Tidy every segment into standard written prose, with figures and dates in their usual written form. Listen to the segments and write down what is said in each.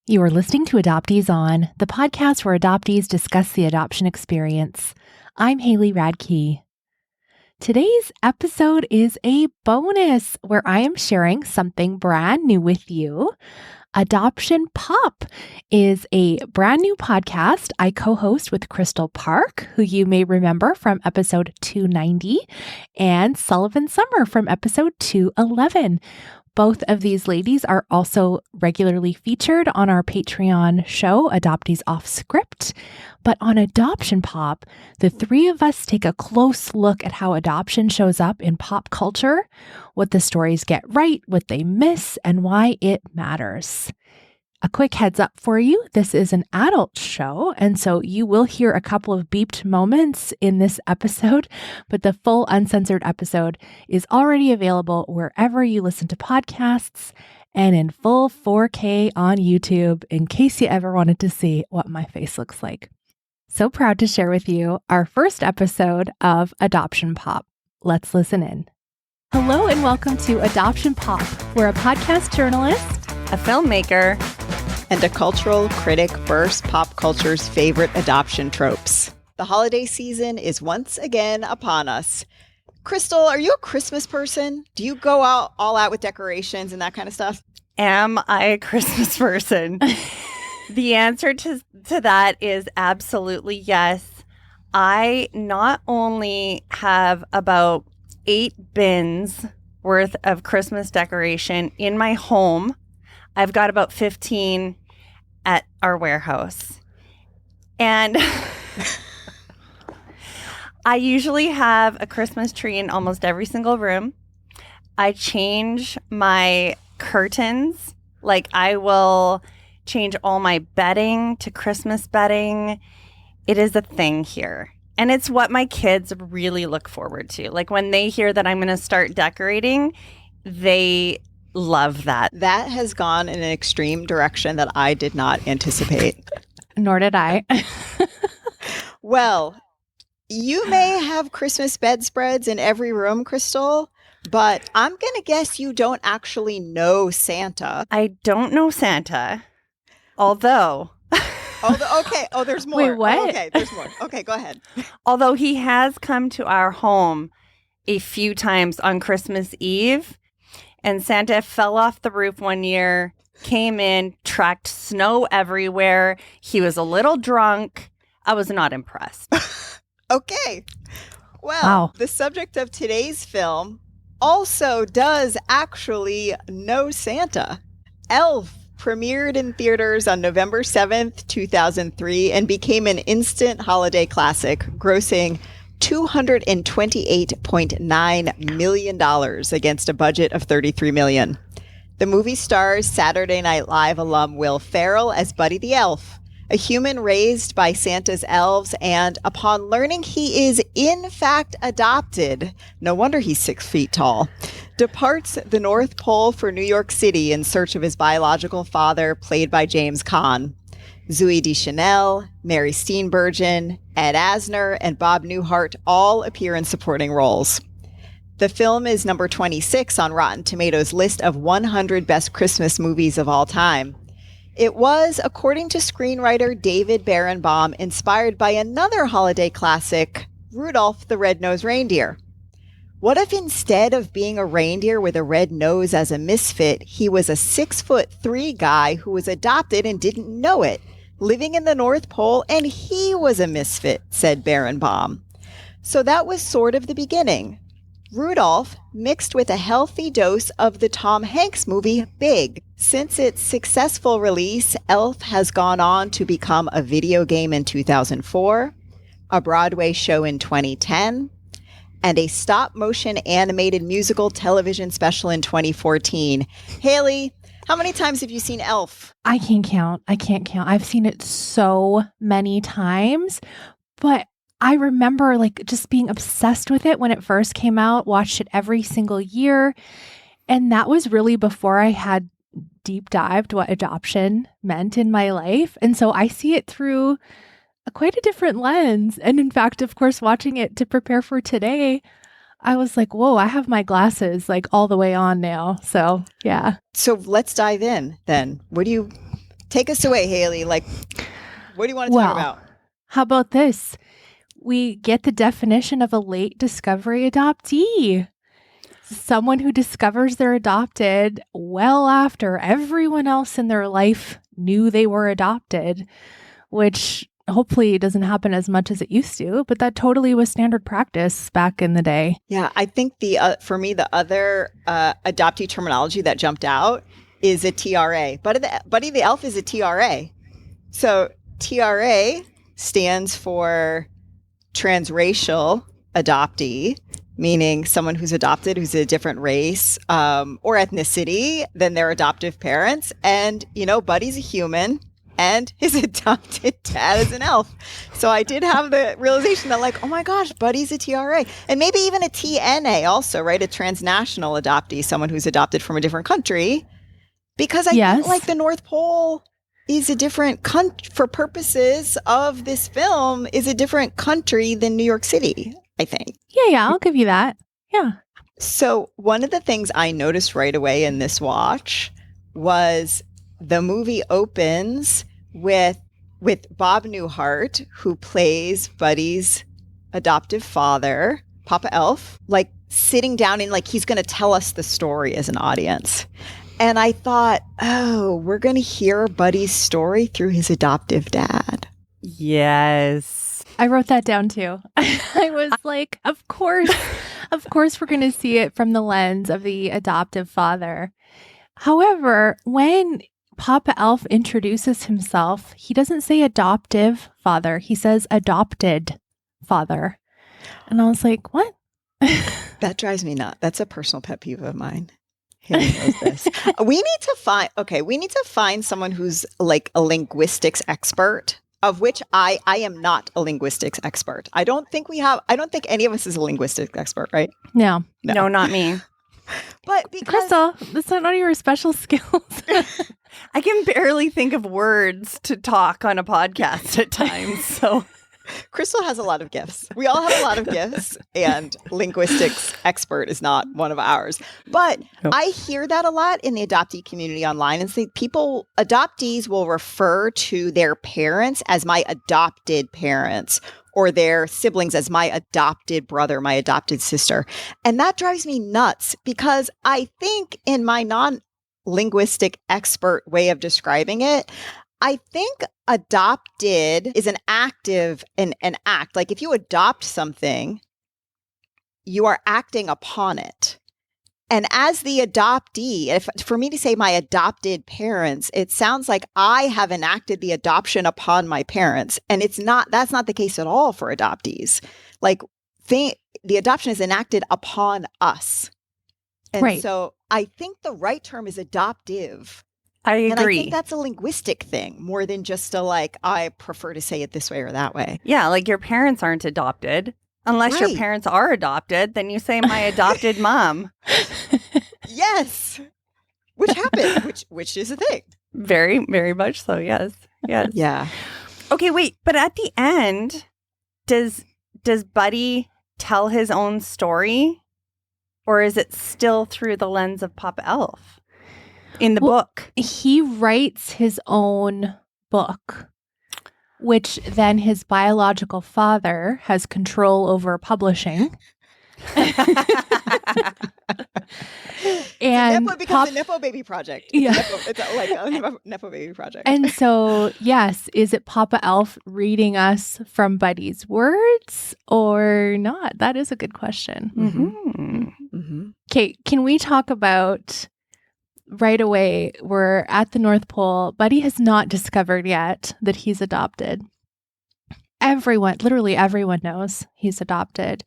You are listening to Adoptees On, the podcast where adoptees discuss the adoption experience. I'm Haley Radke. Today's episode is a bonus where I am sharing something brand new with you. Adoption Pop is a brand new podcast I co-host with Kristal Parke, who you may remember from episode 290, and Sullivan Summer from episode 211. Both of these ladies are also regularly featured on our Patreon show, Adoptees Off Script. But on Adoption Pop, the three of us take a close look at how adoption shows up in pop culture, what the stories get right, what they miss, and why it matters. A quick heads up for you, this is an adult show, and so you will hear a couple of beeped moments in this episode, but the full uncensored episode is already available wherever you listen to podcasts and in full 4K on YouTube in case you ever wanted to see what my face looks like. So proud to share with you our first episode of Adoption Pop. Let's listen in. Hello and welcome to Adoption Pop. We're a podcast journalist, a filmmaker, and a cultural critic burst pop culture's favorite adoption tropes. The holiday season is once again upon us. Kristal, are you a Christmas person? Do you go out all out with decorations and that kind of stuff? Am I a Christmas person? The answer to that is absolutely yes. I not only have about 8 bins worth of Christmas decoration in my home, I've got about 15 at our warehouse. And I usually have a Christmas tree in almost every single room. I change my curtains. Like, I will change all my bedding to Christmas bedding. It is a thing here. And it's what my kids really look forward to. Like, when they hear that I'm going to start decorating, they love that. That has gone in an extreme direction that I did not anticipate. Nor did I. Well, you may have Christmas bedspreads in every room, Kristal, but I'm going to guess you don't actually know Santa. I don't know Santa, although... Okay. Oh, there's more. Wait, what? Oh, okay, there's more. Okay, go ahead. Although he has come to our home a few times on Christmas Eve. And Santa fell off the roof one year, came in, tracked snow everywhere. He was a little drunk. I was not impressed. Okay. Well, wow. The subject of today's film also does actually know Santa. Elf premiered in theaters on November 7th, 2003, and became an instant holiday classic, grossing $228.9 million against a budget of $33 million. The movie stars Saturday Night Live alum Will Ferrell as Buddy the Elf, a human raised by Santa's elves, and upon learning he is in fact adopted, no wonder he's 6 feet tall, departs the North Pole for New York City in search of his biological father, played by James Caan. Zooey Deschanel, Mary Steenburgen, Ed Asner, and Bob Newhart all appear in supporting roles. The film is number 26 on Rotten Tomatoes' list of 100 best Christmas movies of all time. It was, according to screenwriter David Barenbaum, inspired by another holiday classic, Rudolph the Red-Nosed Reindeer. What if instead of being a reindeer with a red nose as a misfit, he was a 6'3" guy who was adopted and didn't know it, living in the North Pole, and he was a misfit, said Barenbaum. So that was sort of the beginning. Rudolph mixed with a healthy dose of the Tom Hanks movie Big. Since its successful release, Elf has gone on to become a video game in 2004, a Broadway show in 2010, and a stop-motion animated musical television special in 2014. Haley, how many times have you seen Elf? I can't count. I've seen it so many times, but I remember just being obsessed with it when it first came out, watched it every single year. And that was really before I had deep dived what adoption meant in my life. And so I see it through quite a different lens. And in fact, of course, watching it to prepare for today, I was like, whoa, I have my glasses all the way on now. So, yeah. So let's dive in then. What do you Take us away, Haley. Like, what do you want to talk about? How about this? We get the definition of a late discovery adoptee. Someone who discovers they're adopted well after everyone else in their life knew they were adopted, which hopefully doesn't happen as much as it used to, but that totally was standard practice back in the day. Yeah, I think for me, the other adoptee terminology that jumped out is a TRA. Buddy the Elf is a TRA. So TRA stands for transracial adoptee, meaning someone who's adopted, who's a different race or ethnicity than their adoptive parents. And, Buddy's a human and his adopted dad is an elf. So I did have the realization that like, oh my gosh, Buddy's a TRA. And maybe even a TNA also, right? A transnational adoptee, someone who's adopted from a different country. Because I think like the North Pole is a different country, for purposes of this film, is a different country than New York City, I think. Yeah, I'll give you that. Yeah. So one of the things I noticed right away in this watch was the movie opens with Bob Newhart, who plays Buddy's adoptive father, Papa Elf, like sitting down and like he's going to tell us the story as an audience. And I thought, oh, we're going to hear Buddy's story through his adoptive dad. Yes. I wrote that down too. I was like, of course we're going to see it from the lens of the adoptive father. However, when Papa Elf introduces himself, he doesn't say adoptive father. He says adopted father. And I was like, what? That drives me nuts. That's a personal pet peeve of mine. Haley knows this. We need to find someone who's like a linguistics expert, of which I am not a linguistics expert. I don't think any of us is a linguistics expert, right? No, not me. But because Kristal, that's not one of your special skills. I can barely think of words to talk on a podcast at times. So Kristal has a lot of gifts. We all have a lot of gifts, and linguistics expert is not one of ours. But nope. I hear that a lot in the adoptee community online, and say adoptees will refer to their parents as my adopted parents, or their siblings as my adopted brother, my adopted sister. And that drives me nuts because I think in my non-linguistic expert way of describing it, I think adopted is an active, an act. Like if you adopt something, you are acting upon it. And as the adoptee, for me to say my adopted parents, it sounds like I have enacted the adoption upon my parents. And that's not the case at all for adoptees. Like the adoption is enacted upon us. And right. So I think the right term is adoptive. I agree. And I think that's a linguistic thing more than just I prefer to say it this way or that way. Yeah, like your parents aren't adopted. Unless your parents are adopted, then you say my adopted mom. Yes. Which happens, which is a thing. Very, very much so, yes. Yes. Yeah. Okay, wait, but at the end, does Buddy tell his own story? Or is it still through the lens of Papa Elf in the book? He writes his own book, which then his biological father has control over publishing. And becomes a Nepo Baby project. It's like a Nepo Baby project. And so, yes, is it Papa Elf reading us from Buddy's words or not? That is a good question. Mm-hmm. Mm-hmm. Okay, can we talk about right away? We're at the North Pole. Buddy has not discovered yet that he's adopted. Literally everyone knows he's adopted.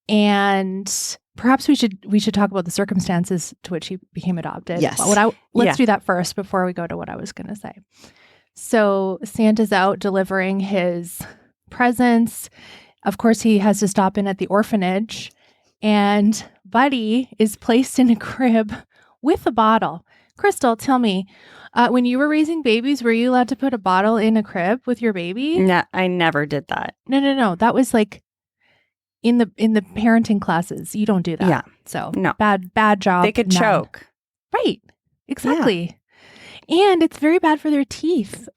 And perhaps we should talk about the circumstances to which he became adopted. Yes. Let's do that first before we go to what I was going to say. So Santa's out delivering his presents. Of course, he has to stop in at the orphanage, and Buddy is placed in a crib with a bottle. Kristal, tell me, when you were raising babies, were you allowed to put a bottle in a crib with your baby? No, I never did that. No. That was like in the parenting classes. You don't do that. Yeah. So no. Bad job. They could choke. Right. Exactly. And it's very bad for their teeth.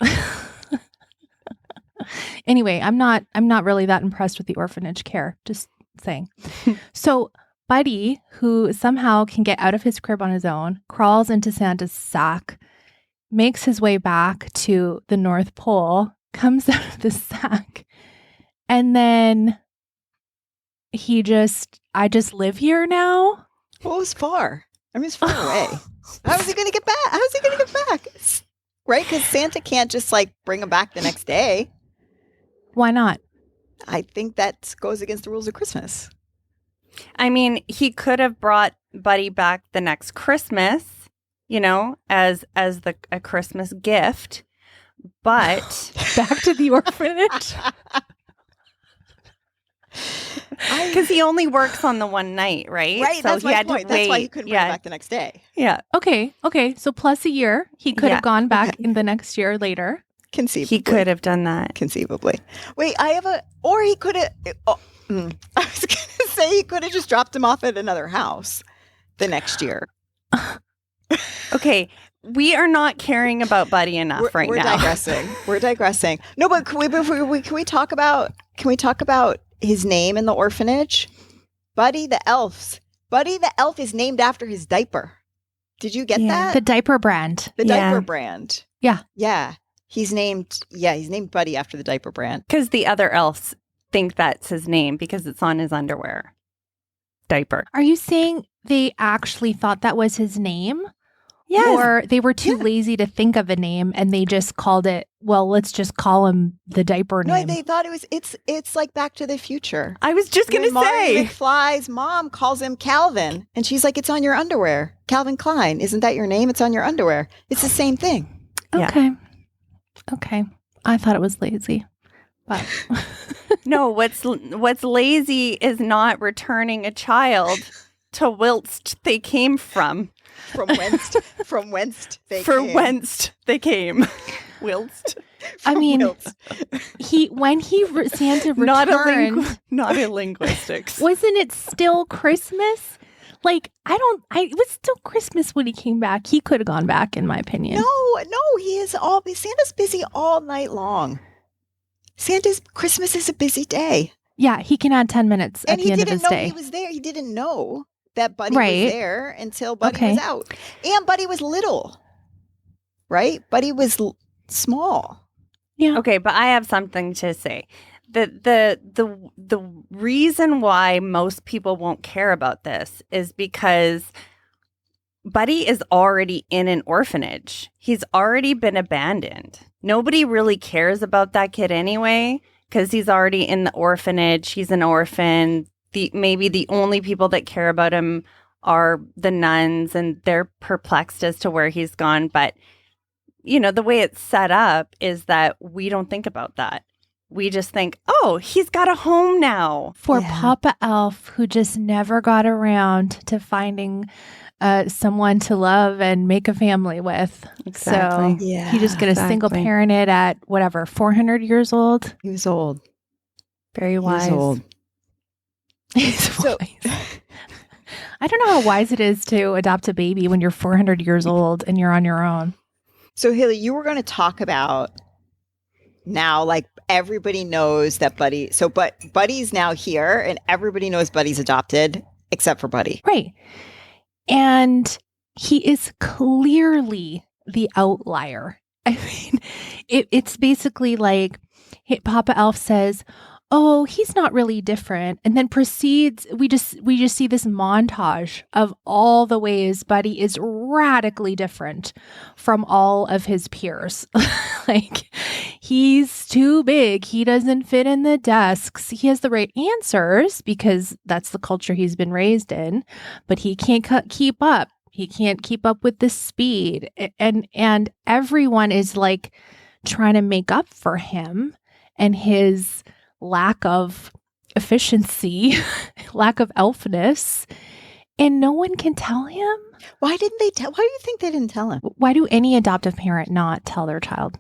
Anyway, I'm not really that impressed with the orphanage care. Just saying. So Buddy, who somehow can get out of his crib on his own, crawls into Santa's sack, makes his way back to the North Pole, comes out of the sack, and then I just live here now. Well, it was far. I mean, it's far away. How is he going to get back? How is he going to get back? Right? Because Santa can't just like bring him back the next day. Why not? I think that goes against the rules of Christmas. I mean, he could have brought Buddy back the next Christmas, as a Christmas gift, but back to the orphanage. Because he only works on the one night, right? Right. So that's my point. That's why he couldn't bring him back the next day. Yeah. Okay. So plus a year, he could have gone back in the next year later. Conceivably. He could have done that. Conceivably. Wait, or he could have, I was going to say he could have just dropped him off at another house the next year. Okay. We are not caring about Buddy enough now. We're digressing. No, but can we talk about his name in the orphanage? Buddy the Elf. Buddy the Elf is named after his diaper. Did you get that? The diaper brand. The diaper brand. Yeah. Yeah. He's named Buddy after the diaper brand. Because the other elves think that's his name because it's on his underwear. Diaper. Are you saying they actually thought that was his name? Yes. Or they were too lazy to think of a name and they just called it, well, let's just call him the diaper name. No, they thought it's like Back to the Future. I was just going to say. Marty McFly's mom calls him Calvin and she's like, it's on your underwear. Calvin Klein. Isn't that your name? It's on your underwear. It's the same thing. Okay. Okay. I thought it was lazy. But no, what's lazy is not returning a child to whilst they came from. From whence they came. Whence they came. Whilst. I mean, Santa returned. Not a linguistics. Wasn't it still Christmas? Like, it was still Christmas when he came back. He could have gone back, in my opinion. No, Santa's busy all night long. Christmas is a busy day. Yeah, he can add 10 minutes at the end of his day. He was there. He didn't know that Buddy was there until Buddy was out. And Buddy was little, right? Buddy was small. Yeah. Okay, but I have something to say. The reason why most people won't care about this is because Buddy is already in an orphanage. He's already been abandoned. Nobody really cares about that kid anyway because he's already in the orphanage. He's an orphan. Maybe the only people that care about him are the nuns, and they're perplexed as to where he's gone. But, the way it's set up is that we don't think about that. We just think, oh, he's got a home now. For Papa Elf, who just never got around to finding someone to love and make a family with. Exactly. So he just got a single parented at 400 years old. He was old. Very wise. He was old. He's wise. I don't know how wise it is to adopt a baby when you're 400 years old and you're on your own. So Haley, you were going to talk about now, like everybody knows that Buddy. So, but Buddy's now here, and everybody knows Buddy's adopted, except for Buddy. Right. And he is clearly the outlier. I mean, it's basically like Papa Elf says, oh, he's not really different. And then proceeds, we just see this montage of all the ways Buddy is radically different from all of his peers. Like, he's too big. He doesn't fit in the desks. He has the right answers because that's the culture he's been raised in, but he can't keep up. He can't keep up with the speed. And everyone is like trying to make up for him and his lack of efficiency, lack of elfness, and no one can tell him. Why do you think they didn't tell him? Why do any adoptive parent not tell their child?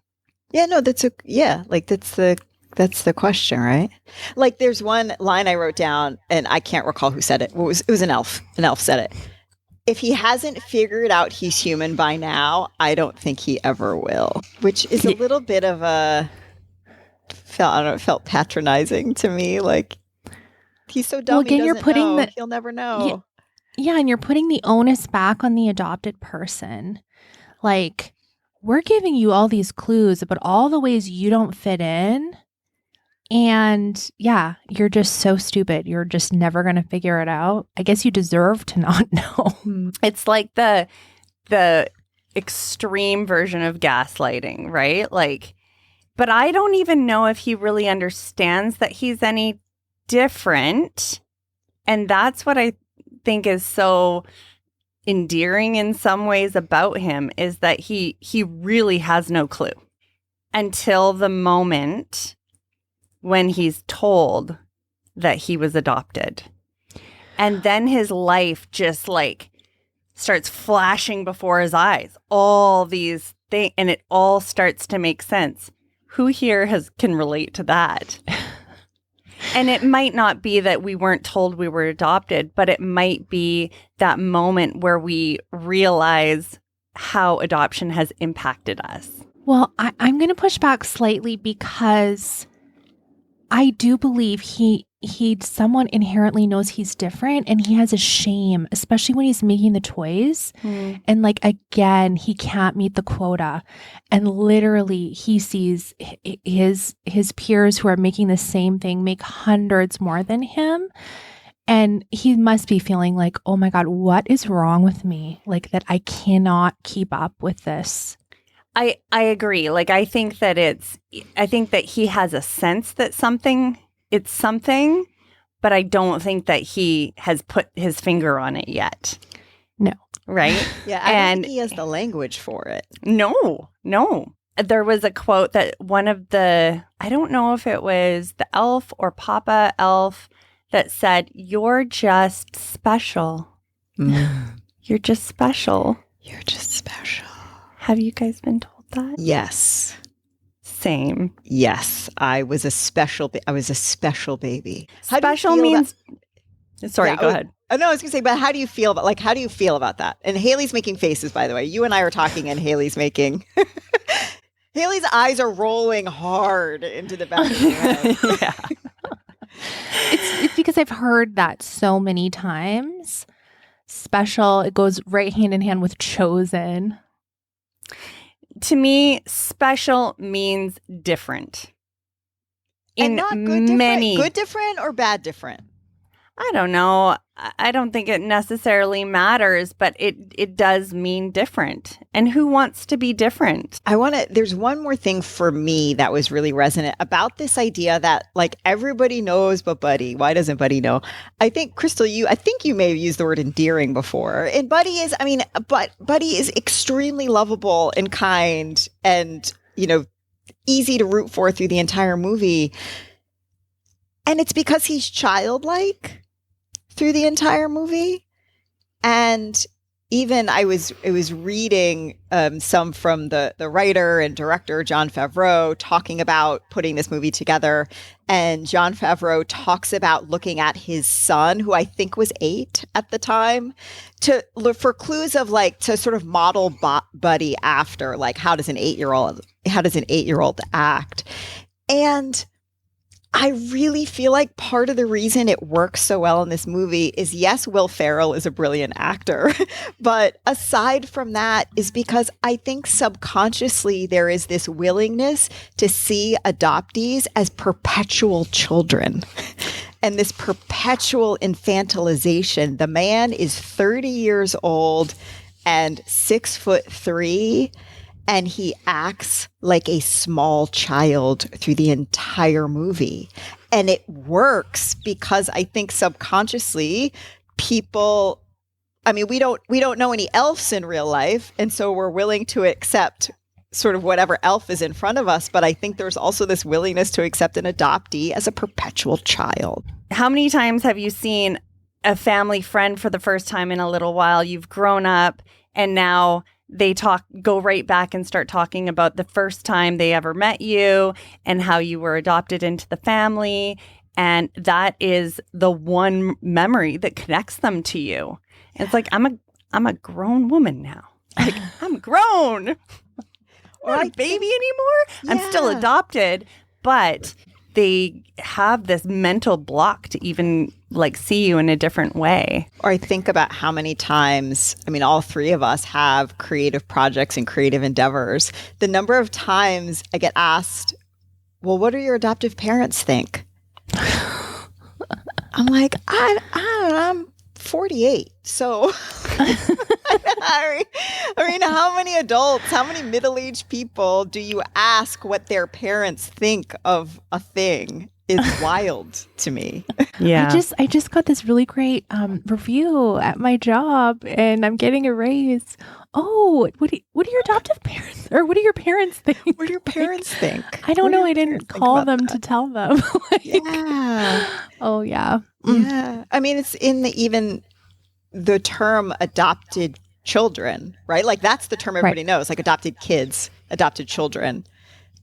Yeah, no, that's the question, right? Like, there's one line I wrote down, and I can't recall who said it. It was an elf. An elf said it. if he hasn't figured out he's human by now, I don't think he ever will, which is a little bit of felt patronizing to me. Like, he's so dumb. Well, again, he you're doesn't putting know. He'll never know. Yeah, and you're putting the onus back on the adopted person. Like, we're giving you all these clues about all the ways you don't fit in. And yeah, you're just so stupid. You're just never going to figure it out. I guess you deserve to not know. It's like the extreme version of gaslighting, right? Like, but I don't even know if he really understands that he's any different. And that's what I think is so endearing in some ways about him, is that he really has no clue until the moment when he's told that he was adopted. And then his life just like starts flashing before his eyes, all these things, and it all starts to make sense. Who here can relate to that? And it might not be that we weren't told we were adopted, but it might be that moment where we realize how adoption has impacted us. Well, I'm going to push back slightly because I do believe someone inherently knows he's different, and he has a shame, especially when he's making the toys. And like, again, he can't meet the quota. And literally he sees his peers who are making the same thing make hundreds more than him. And he must be feeling like, oh my God, what is wrong with me? Like, that I cannot keep up with this. I agree. Like, I think that he has a sense that it's something, but I don't think that he has put his finger on it yet. No. Right? Yeah, I don't think he has the language for it. No. There was a quote that I don't know if it was the elf or Papa Elf, that said, "You're just special. You're just special. You're just special." Have you guys been told that? Yes. Same. Yes. I was a special baby. Special means... Sorry, go ahead. No, I was going to say, but how do you feel about that? And Haley's making faces, by the way. You and I are talking, and Haley's eyes are rolling hard into the back of her head. Yeah. It's because I've heard that so many times. Special, it goes right hand in hand with chosen. To me, special means different. And not good different. Good different or bad different? I don't know. I don't think it necessarily matters, but it does mean different. And who wants to be different? There's one more thing for me that was really resonant about this idea that like everybody knows but Buddy. Why doesn't Buddy know? I think, Kristal, I think you may have used the word endearing before. And Buddy is extremely lovable and kind and, easy to root for through the entire movie. And it's because he's childlike through the entire movie. And even I was reading some from the writer and director Jon Favreau talking about putting this movie together. And Jon Favreau talks about looking at his son, who I think was 8 at the time, to look for clues of like to sort of model Buddy after, like how does an 8-year-old act? And I really feel like part of the reason it works so well in this movie is, yes, Will Ferrell is a brilliant actor, but aside from that is because I think subconsciously there is this willingness to see adoptees as perpetual children and this perpetual infantilization. The man is 30 years old and 6'3", and he acts like a small child through the entire movie. And it works because I think subconsciously people, we don't know any elves in real life. And so we're willing to accept sort of whatever elf is in front of us. But I think there's also this willingness to accept an adoptee as a perpetual child. How many times have you seen a family friend for the first time in a little while? You've grown up and now they go right back and start talking about the first time they ever met you and how you were adopted into the family. And that is the one memory that connects them to you. It's like, I'm I'm a grown woman now. Like, I'm grown. I'm not a baby anymore. I'm still adopted, but they have this mental block to even like see you in a different way. Or I think about how many times, I mean, all three of us have creative projects and creative endeavors. The number of times I get asked, well, what do your adoptive parents think? I'm like, I don't know, I'm 48. So, I mean, how many adults, how many middle-aged people do you ask what their parents think of a thing? Is wild to me. Yeah. I just got this really great review at my job, and I'm getting a raise. Oh, what do your adoptive parents, or what do your parents think? What do your parents think? I don't know. I didn't call them to tell them. Yeah. Oh, yeah. Yeah. I mean, it's in even the term adopted children, right? Like that's the term everybody knows, like adopted kids, adopted children,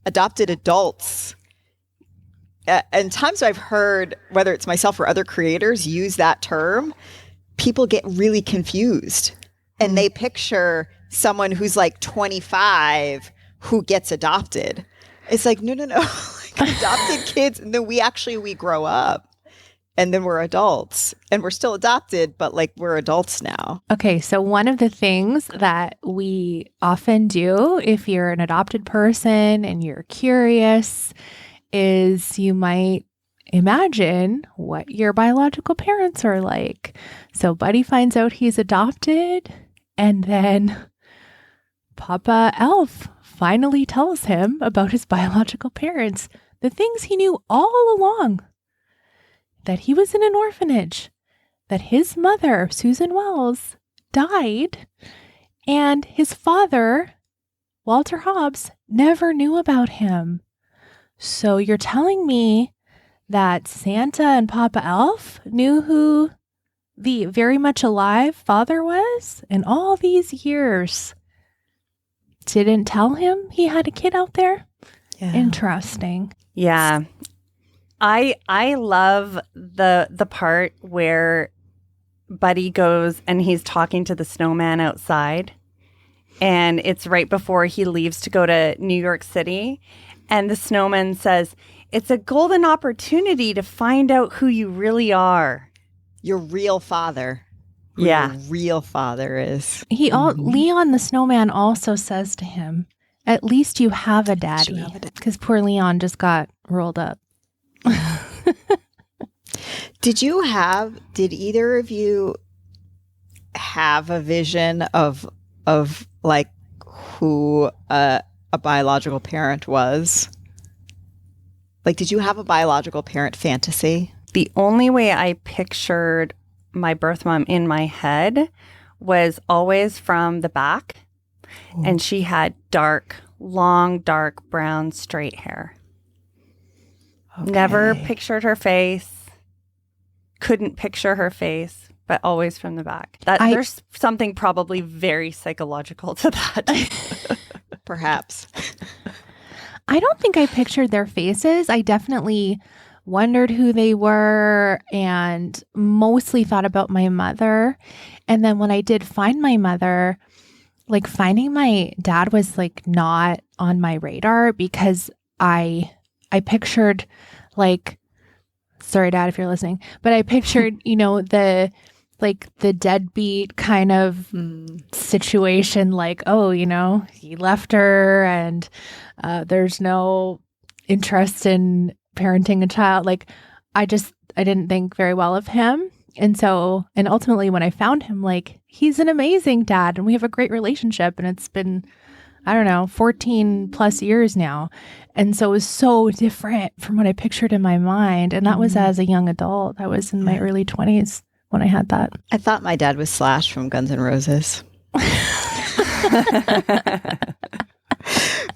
adopted adults. And times I've heard, whether it's myself or other creators, use that term, people get really confused. And they picture someone who's like 25 who gets adopted. It's like, no. Like adopted kids. And then we grow up. And then we're adults. And we're still adopted, but like we're adults now. Okay, so one of the things that we often do if you're an adopted person and you're curious is you might imagine what your biological parents are like. So Buddy finds out he's adopted, and then Papa Elf finally tells him about his biological parents, the things he knew all along. That he was in an orphanage, that his mother, Susan Wells, died, and his father, Walter Hobbs, never knew about him. So you're telling me that Santa and Papa Elf knew who the very much alive father was, and all these years didn't tell him he had a kid out there? Yeah. Interesting. Yeah. I love the part where Buddy goes and he's talking to the snowman outside, and it's right before he leaves to go to New York City. And the snowman says, it's a golden opportunity to find out who you really are. Your real father. Yeah. Your real father is. Leon the snowman also says to him, at least you have a daddy. Because poor Leon just got rolled up. Did either of you have a vision of like who a biological parent was? Like, did you have a biological parent fantasy? The only way I pictured my birth mom in my head was always from the back. Ooh. And she had long, dark brown, straight hair. Okay. Never pictured her face. Couldn't picture her face, but always from the back. There's something probably very psychological to that. Perhaps. I don't think I pictured their faces. I definitely wondered who they were and mostly thought about my mother. And then when I did find my mother, like finding my dad was like not on my radar because I pictured like, sorry, Dad, if you're listening, but I pictured, the deadbeat kind of situation, like, oh, he left her and there's no interest in parenting a child. Like, I didn't think very well of him. And ultimately when I found him, like, he's an amazing dad and we have a great relationship, and it's been, 14 plus years now. And so it was so different from what I pictured in my mind. And that was as a young adult. I was in my early 20s when I had that. I thought my dad was Slash from Guns N' Roses.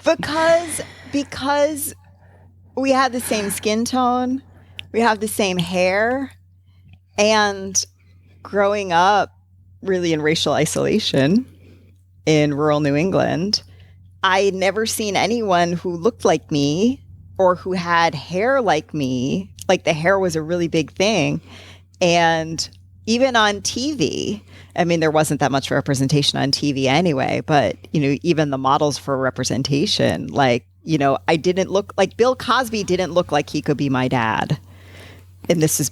Because we had the same skin tone, we have the same hair, and growing up really in racial isolation in rural New England, I had never seen anyone who looked like me or who had hair like me. Like, the hair was a really big thing. And even on TV, I mean, there wasn't that much representation on TV anyway, but, even the models for representation, like, I didn't look like Bill Cosby didn't look like he could be my dad. And this is,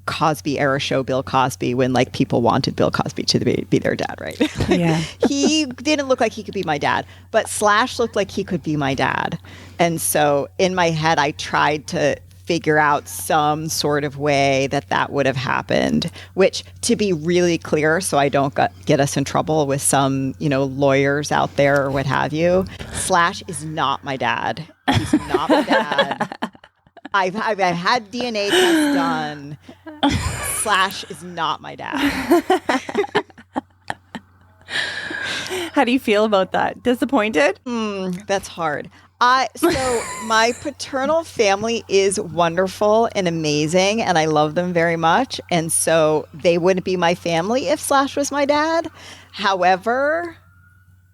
Cosby era show Bill Cosby when like people wanted Bill Cosby to be their dad, right? Yeah. He didn't look like he could be my dad, but Slash looked like he could be my dad. And so in my head, I tried to figure out some sort of way that would have happened, which, to be really clear, so I don't get us in trouble with some, lawyers out there or what have you, Slash is not my dad. He's not my dad. I've had DNA tests done. Slash is not my dad. How do you feel about that? Disappointed? That's hard. So my paternal family is wonderful and amazing, and I love them very much. And so they wouldn't be my family if Slash was my dad. However,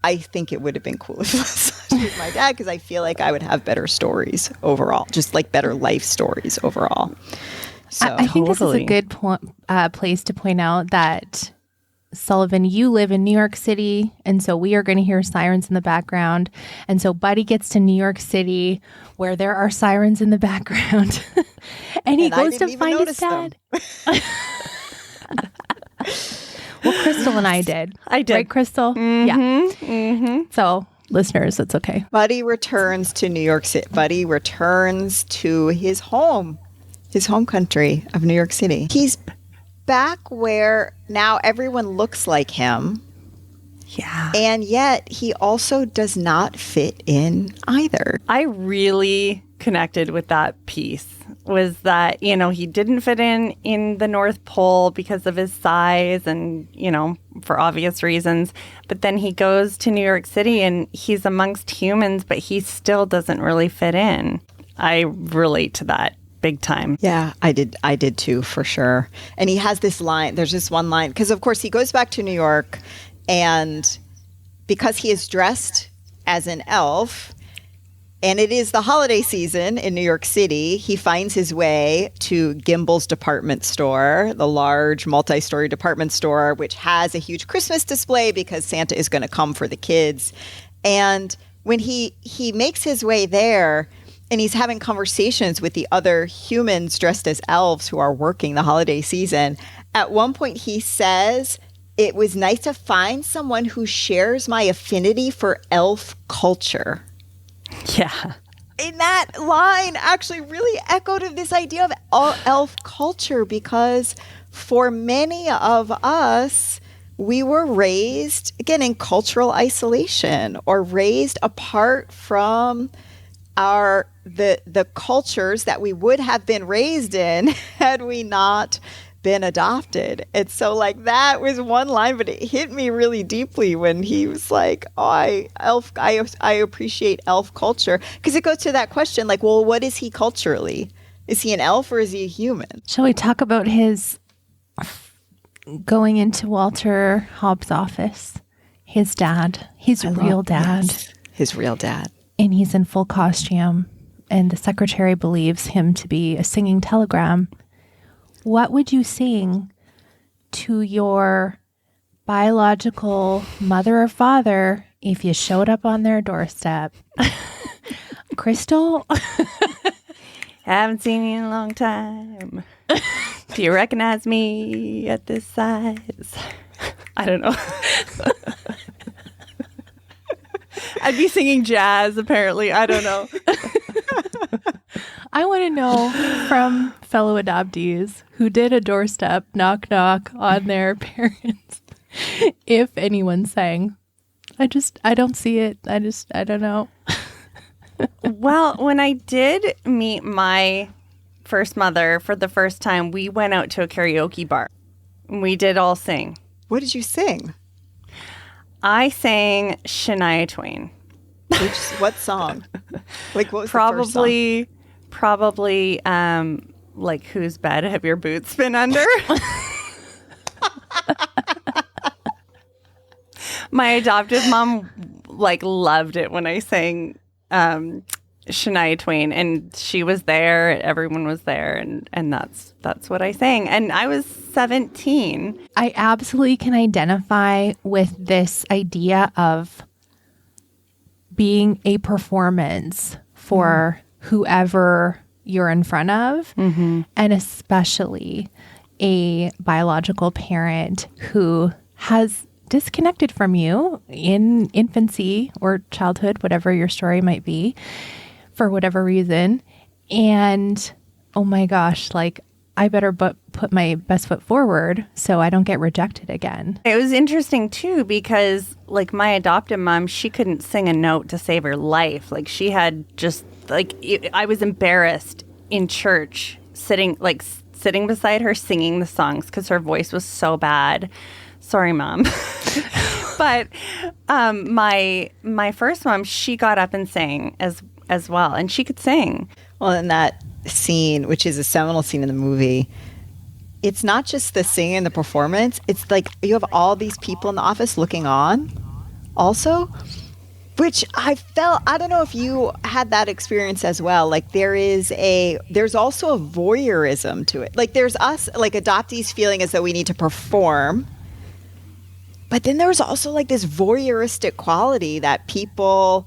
I think it would have been cool if Slash was my dad, because I feel like I would have better stories overall, just like better life stories overall. So I think this is a good place to point out that, Sullivan, you live in New York City, and so we are going to hear sirens in the background. And so Buddy gets to New York City, where there are sirens in the background, and he goes to find his dad. Well, Kristal and I did. I did. Right, Kristal? Mm-hmm, Yeah. Mm-hmm. So, listeners, it's okay. Buddy returns to New York City. Buddy returns to his home country of New York City. He's back where now everyone looks like him. Yeah. And yet he also does not fit in either. I really connected with that piece, was that, he didn't fit in the North Pole because of his size and, for obvious reasons. But then he goes to New York City and he's amongst humans, but he still doesn't really fit in. I relate to that big time. Yeah, I did too, for sure. And he has this line, there's this one line, because of course he goes back to New York, and because he is dressed as an elf, and it is the holiday season in New York City, he finds his way to Gimbel's department store, the large multi-story department store, which has a huge Christmas display because Santa is going to come for the kids. And when he makes his way there, and he's having conversations with the other humans dressed as elves who are working the holiday season, at one point he says, "It was nice to find someone who shares my affinity for elf culture." Yeah. And that line actually really echoed of this idea of elf culture, because for many of us, we were raised, again, in cultural isolation, or raised apart from the cultures that we would have been raised in had we not been adopted. And so like that was one line, but it hit me really deeply when he was like, I appreciate elf culture, because it goes to that question, like, well, what is he culturally? Is he an elf or is he a human? Shall we talk about his going into Walter Hobbs' office? His dad, his real dad. Yes, his real dad. And he's in full costume, and the secretary believes him to be a singing telegram. What would you sing to your biological mother or father if you showed up on their doorstep? Kristal? Haven't seen you in a long time. Do you recognize me at this size? I don't know. I'd be singing jazz, apparently. I don't know. I want to know from fellow adoptees who did a doorstep knock knock on their parents if anyone sang. I don't see it. I don't know. Well, when I did meet my first mother for the first time, we went out to a karaoke bar. We did all sing. What did you sing? I sang Shania Twain. What song? Like, what was probably, the first song? Probably, like, Whose Bed Have Your Boots Been Under? My adoptive mom, like, loved it when I sang Shania Twain, and she was there. Everyone was there, and that's what I sang. And I was 17. I absolutely can identify with this idea of being a performance for whoever you're in front of, and especially a biological parent who has disconnected from you in infancy or childhood, whatever your story might be, for whatever reason. And oh my gosh, like I better put my best foot forward so I don't get rejected again. It was interesting too, because like my adoptive mom, she couldn't sing a note to save her life. Like she had just like, I was embarrassed in church sitting beside her singing the songs because her voice was so bad. Sorry, Mom. But my first mom, she got up and sang as well, and she could sing. Well, in that scene, which is a seminal scene in the movie, it's not just the singing and the performance. It's like you have all these people in the office looking on also, which I don't know if you had that experience as well. Like there's also a voyeurism to it. Like there's us, like adoptees feeling as though we need to perform. But then there's also like this voyeuristic quality that people,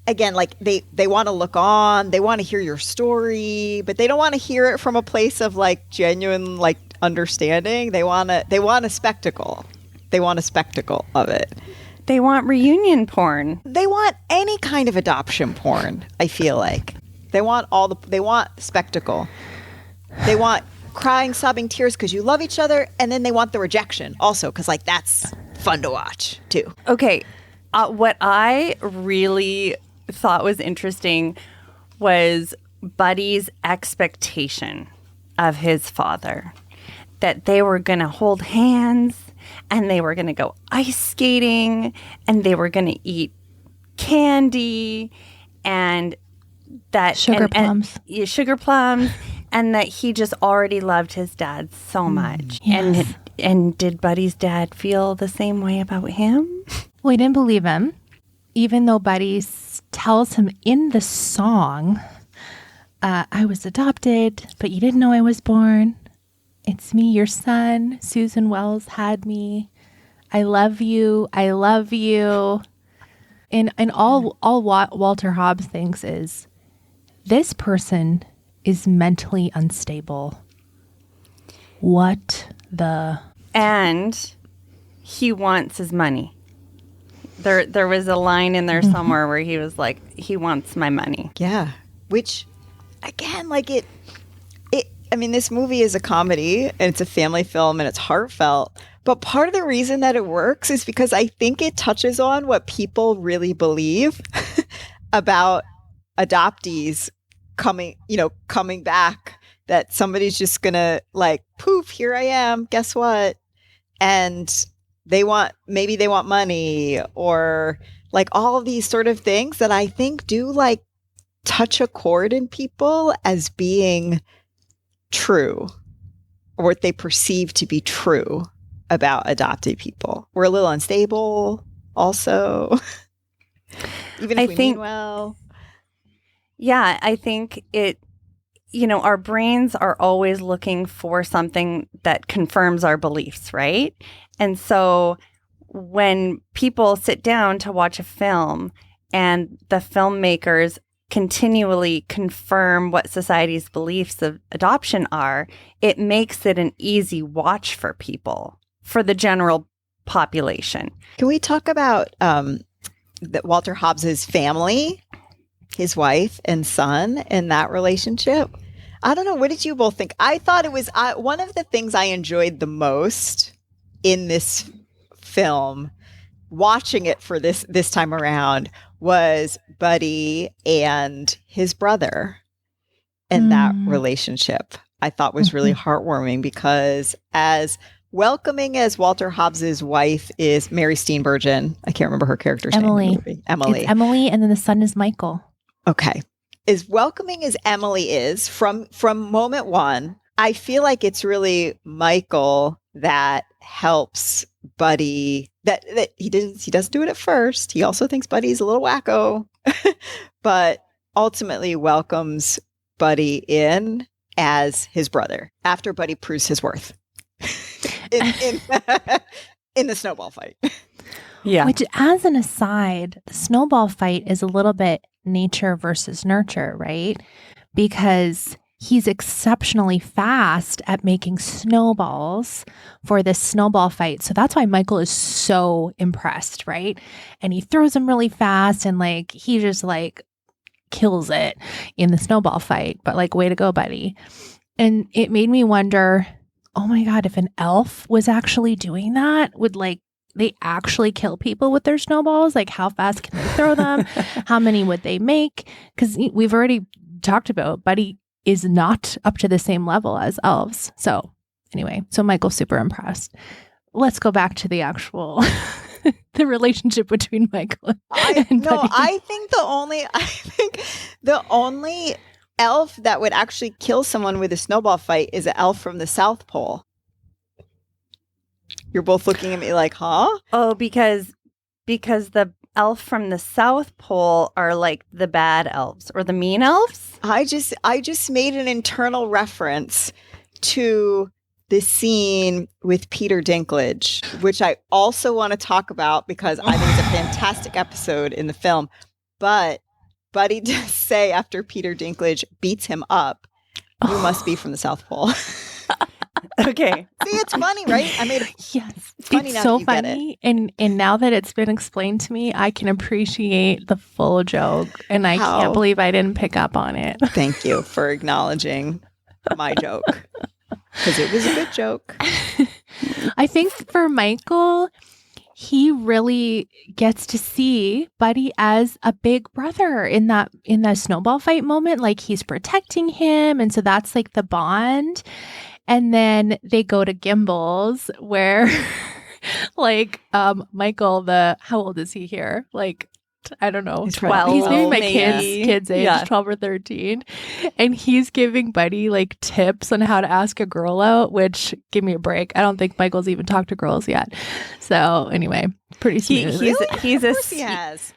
again, like they want to look on, they want to hear your story, but they don't want to hear it from a place of like genuine like understanding. They want a spectacle. They want a spectacle of it. They want reunion porn. They want any kind of adoption porn, I feel like. They want spectacle. They want crying, sobbing tears because you love each other, and then they want the rejection also because like that's fun to watch too. Okay, what I really thought was interesting was Buddy's expectation of his father, that they were going to hold hands and they were going to go ice skating and they were going to eat candy and that sugar plums. Sugar plums. And that he just already loved his dad so much. Yes. And did Buddy's dad feel the same way about him? Well, he didn't believe him, even though Buddy tells him in the song, I was adopted, but you didn't know I was born. It's me, your son. Susan Wells had me. I love you. I love you. And all Walter Hobbs thinks is, this person is mentally unstable. What the? And he wants his money. There was a line in there somewhere where he was like, he wants my money. Yeah. Which, again, like I mean, this movie is a comedy and it's a family film and it's heartfelt. But part of the reason that it works is because I think it touches on what people really believe about adoptees coming back, that somebody's just gonna like, poof, here I am, guess what? And maybe they want money or like all of these sort of things that I think do like touch a chord in people as being true, or what they perceive to be true about adopted people. We're a little unstable also, even if we mean well. Yeah, I think our brains are always looking for something that confirms our beliefs, right? And so when people sit down to watch a film and the filmmakers continually confirm what society's beliefs of adoption are, it makes it an easy watch for people, for the general population. Can we talk about Walter Hobbs's family, his wife and son, and that relationship? I don't know. What did you both think? I thought it was one of the things I enjoyed the most in this film, watching it for this time around, was Buddy and his brother and that relationship. I thought was really heartwarming because as welcoming as Walter Hobbs's wife is, Mary Steenburgen, I can't remember her character's name. Emily. It's Emily, and then the son is Michael. Okay. As welcoming as Emily is from moment one, I feel like it's really Michael that helps Buddy. That he doesn't do it at first. He also thinks Buddy's a little wacko, but ultimately welcomes Buddy in as his brother after Buddy proves his worth in in the snowball fight. Yeah. Which, as an aside, the snowball fight is a little bit nature versus nurture, right? Because he's exceptionally fast at making snowballs for this snowball fight. So that's why Michael is so impressed, right? And he throws them really fast and like he just like kills it in the snowball fight. But like, way to go, buddy. And it made me wonder, oh my God, if an elf was actually doing that, would like they actually kill people with their snowballs? Like, how fast can they throw them? How many would they make? Because we've already talked about Buddy is not up to the same level as elves. So anyway, so Michael's super impressed. Let's go back to the actual the relationship between Michael and Buddy. I think the only elf that would actually kill someone with a snowball fight is an elf from the South Pole. You're both looking at me like, huh? Oh, because the elf from the South Pole are like the bad elves or the mean elves. I just made an internal reference to the scene with Peter Dinklage, which I also want to talk about because I think it's a fantastic episode in the film. But Buddy does say after Peter Dinklage beats him up, "You must be from the South Pole." Okay. See, it's funny, right? I made it. Yes, funny it's now so that you get funny, and now that it's been explained to me, I can appreciate the full joke, and I can't believe I didn't pick up on it. Thank you for acknowledging my joke, because it was a good joke. I think for Michael, he really gets to see Buddy as a big brother in that snowball fight moment. Like, he's protecting him, and so that's like the bond. And then they go to Gimbals where like Michael, how old is he here? Like, I don't know, 12. He's maybe my maybe. kids age, Yeah. 12 or 13. And he's giving Buddy like tips on how to ask a girl out, which, give me a break. I don't think Michael's even talked to girls yet. So anyway, pretty smooth. He's He has.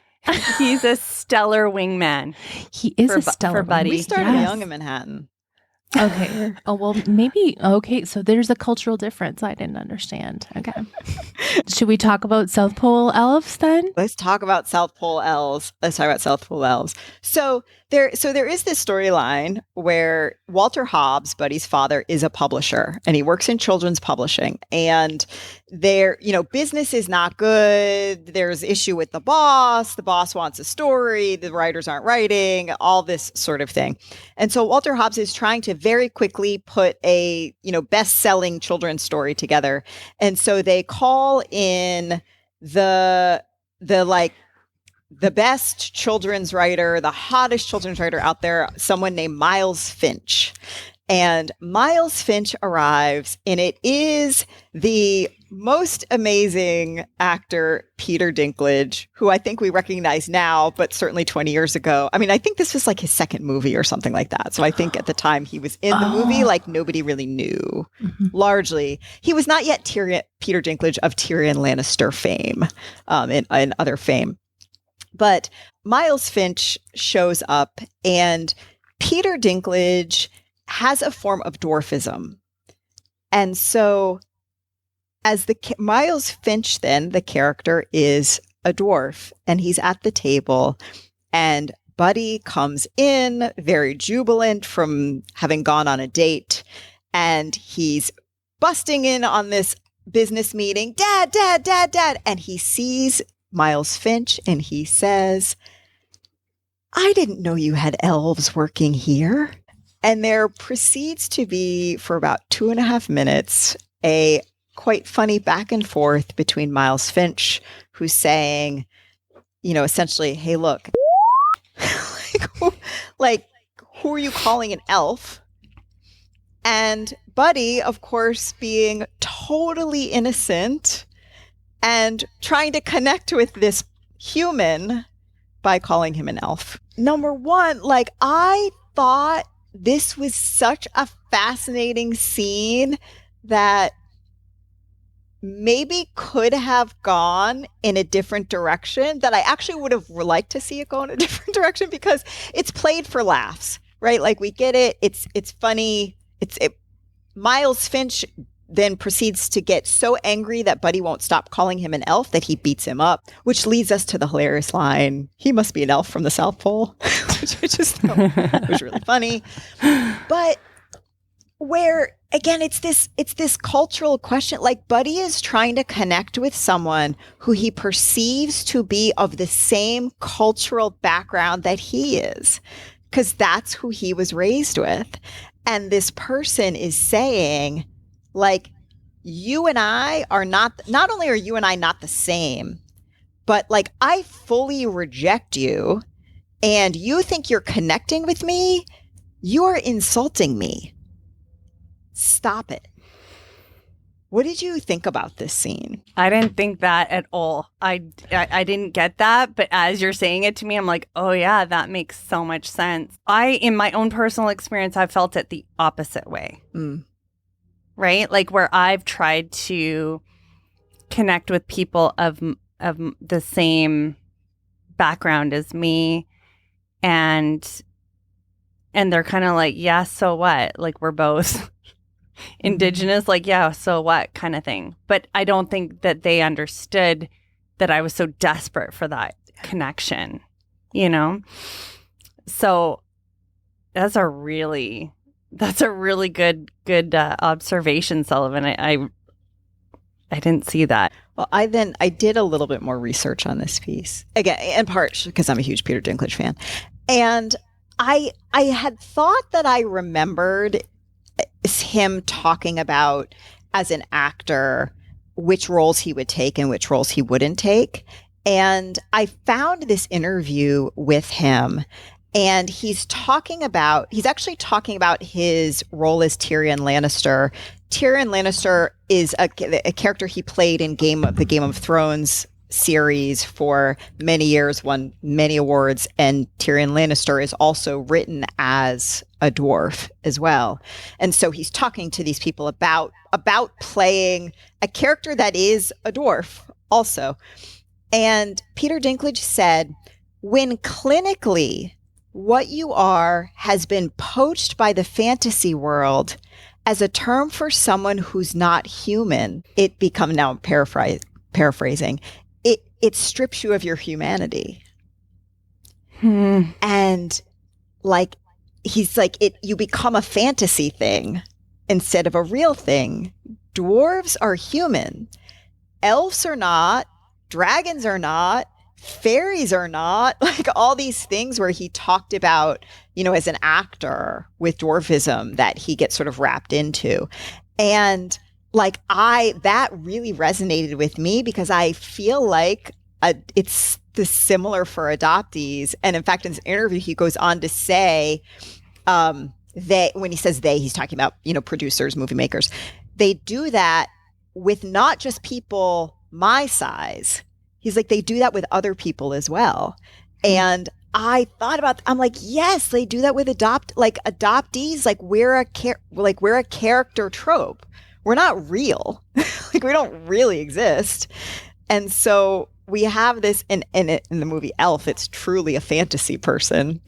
he's a stellar wingman. He is a stellar for Buddy. We started Yes. young in Manhattan. Okay. Oh, well, maybe. Okay. So there's a cultural difference I didn't understand. Okay. Should we talk about South Pole elves then? Let's talk about South Pole elves. So there is this storyline where Walter Hobbs, Buddy's father, is a publisher and he works in children's publishing. And business is not good. There's issue with the boss. The boss wants a story. The writers aren't writing, all this sort of thing. And so Walter Hobbs is trying to very quickly put a, best-selling children's story together. And so they call in the best children's writer, the hottest children's writer out there, someone named Miles Finch. And Miles Finch arrives, and it is the most amazing actor, Peter Dinklage, who I think we recognize now, but certainly 20 years ago. I mean, I think this was like his second movie or something like that. So I think at the time he was in the movie, like nobody really knew. Mm-hmm. Largely, he was not yet Peter Dinklage of Tyrion Lannister fame and other fame. But Miles Finch shows up, and Peter Dinklage has a form of dwarfism. And so as Miles Finch, then the character is a dwarf, and he's at the table, and Buddy comes in very jubilant from having gone on a date, and he's busting in on this business meeting. Dad, Dad, Dad, Dad. And he sees Miles Finch and he says, "I didn't know you had elves working here." And there proceeds to be, for about 2.5 minutes, a quite funny back and forth between Miles Finch, who's saying, essentially, "Hey, look, who are you calling an elf?" And Buddy, of course, being totally innocent and trying to connect with this human by calling him an elf. Number one, I thought this was such a fascinating scene that maybe could have gone in a different direction, that I actually would have liked to see it go in a different direction, because it's played for laughs, right? Like, we get it. It's funny. Miles Finch then proceeds to get so angry that Buddy won't stop calling him an elf that he beats him up, which leads us to the hilarious line, "He must be an elf from the South Pole," which I just thought was really funny. But where, again, it's this cultural question. Like, Buddy is trying to connect with someone who he perceives to be of the same cultural background that he is, because that's who he was raised with. And this person is saying, like, you and I are not only are you and I not the same, but like, I fully reject you, and you think you're connecting with me. You're insulting me. Stop it. What did you think about this scene? I didn't think that at all. I didn't get that, but as you're saying it to me, I'm like, oh yeah, that makes so much sense. In my own personal experience, I felt it the opposite way. Right? Like, where I've tried to connect with people of the same background as me, and they're kind of like, yeah, so what? Like, we're both Indigenous, like, yeah, so what, kind of thing. But I don't think that they understood that I was so desperate for that connection, you know? So that's a really good observation, Sullivan. I didn't see that. Well, I did a little bit more research on this piece, again, in part because I'm a huge Peter Dinklage fan, and I had thought that I remembered him talking about, as an actor, which roles he would take and which roles he wouldn't take. And I found this interview with him, and he's actually talking about his role as Tyrion Lannister. Tyrion Lannister is a character he played in the Game of Thrones series for many years, won many awards, and Tyrion Lannister is also written as a dwarf as well. And so he's talking to these people about playing a character that is a dwarf also. And Peter Dinklage said, "When clinically what you are has been poached by the fantasy world as a term for someone who's not human, it becomes," now I'm paraphrasing, it strips you of your humanity. And like, he's like, you become a fantasy thing instead of a real thing. Dwarves are human. Elves are not. Dragons are not. Fairies are not. Like, all these things where he talked about, you know, as an actor with dwarfism that he gets sort of wrapped into. And like, that really resonated with me, because I feel like it's similar for adoptees. And in fact, in this interview, he goes on to say, when he says they, he's talking about, you know, producers, movie makers. They do that with not just people my size. He's like, they do that with other people as well. And I thought about, I'm like, yes, they do that with adoptees. Like, we're a character trope. We're not real. Like, we don't really exist. And so we have this in the movie Elf. It's truly a fantasy person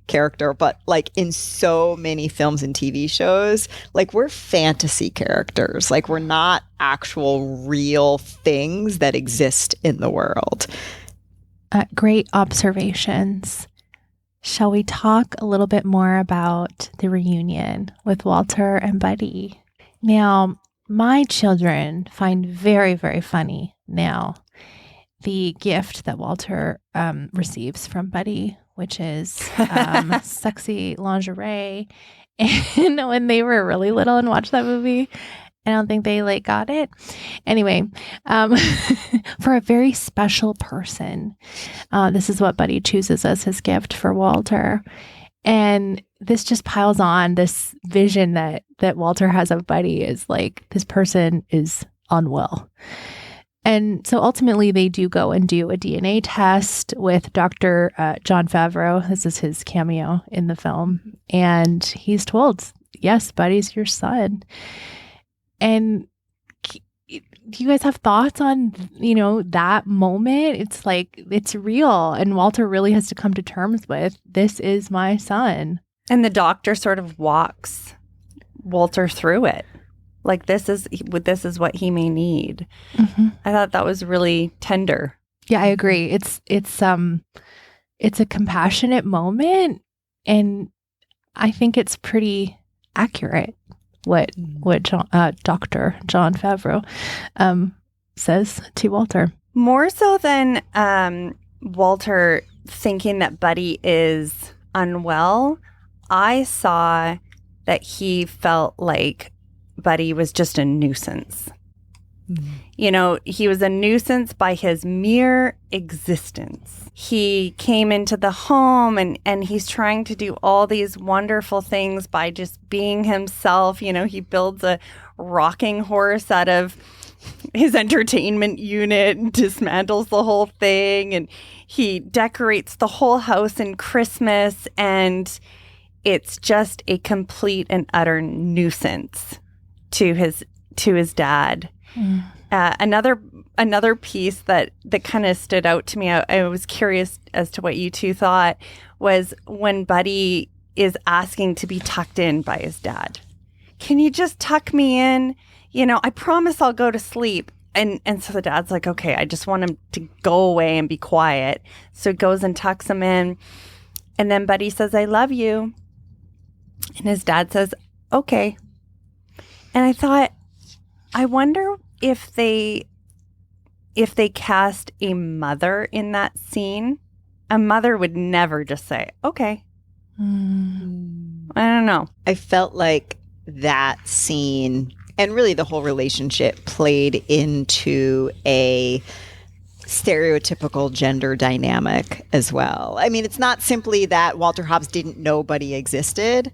character, but like, in so many films and TV shows, like, we're fantasy characters. Like, we're not actual real things that exist in the world. Great observations. Shall we talk a little bit more about the reunion with Walter and Buddy? Now, my children find very, very funny now the gift that Walter receives from Buddy, which is sexy lingerie. And when they were really little and watched that movie, I don't think they got it. Anyway, for a very special person, this is what Buddy chooses as his gift for Walter. And this just piles on this vision that Walter has of Buddy, is like, this person is unwell. And so ultimately they do go and do a DNA test with Dr. Jon Favreau. This is his cameo in the film. And he's told, yes, Buddy's your son. And do you guys have thoughts on, that moment? It's like, it's real. And Walter really has to come to terms with, this is my son. And the doctor sort of walks Walter through it. Like, this is what he may need. Mm-hmm. I thought that was really tender. Yeah, I agree. It's a compassionate moment, and I think it's pretty accurate what Dr. John Favreau says to Walter. More so than Walter thinking that Buddy is unwell, I saw that he felt like Buddy was just a nuisance. He was a nuisance by his mere existence. He came into the home and he's trying to do all these wonderful things by just being himself. He builds a rocking horse out of his entertainment unit and dismantles the whole thing. And he decorates the whole house in Christmas. And it's just a complete and utter nuisance to his dad. Mm. Another piece that kind of stood out to me, I was curious as to what you two thought, was when Buddy is asking to be tucked in by his dad. Can you just tuck me in? I promise I'll go to sleep. And so the dad's like, okay, I just want him to go away and be quiet. So he goes and tucks him in. And then Buddy says, I love you. And his dad says, okay. And I thought, I wonder if they cast a mother in that scene. A mother would never just say, okay. I don't know. I felt like that scene and really the whole relationship played into a stereotypical gender dynamic as well. I mean, it's not simply that Walter Hobbs didn't know Buddy existed.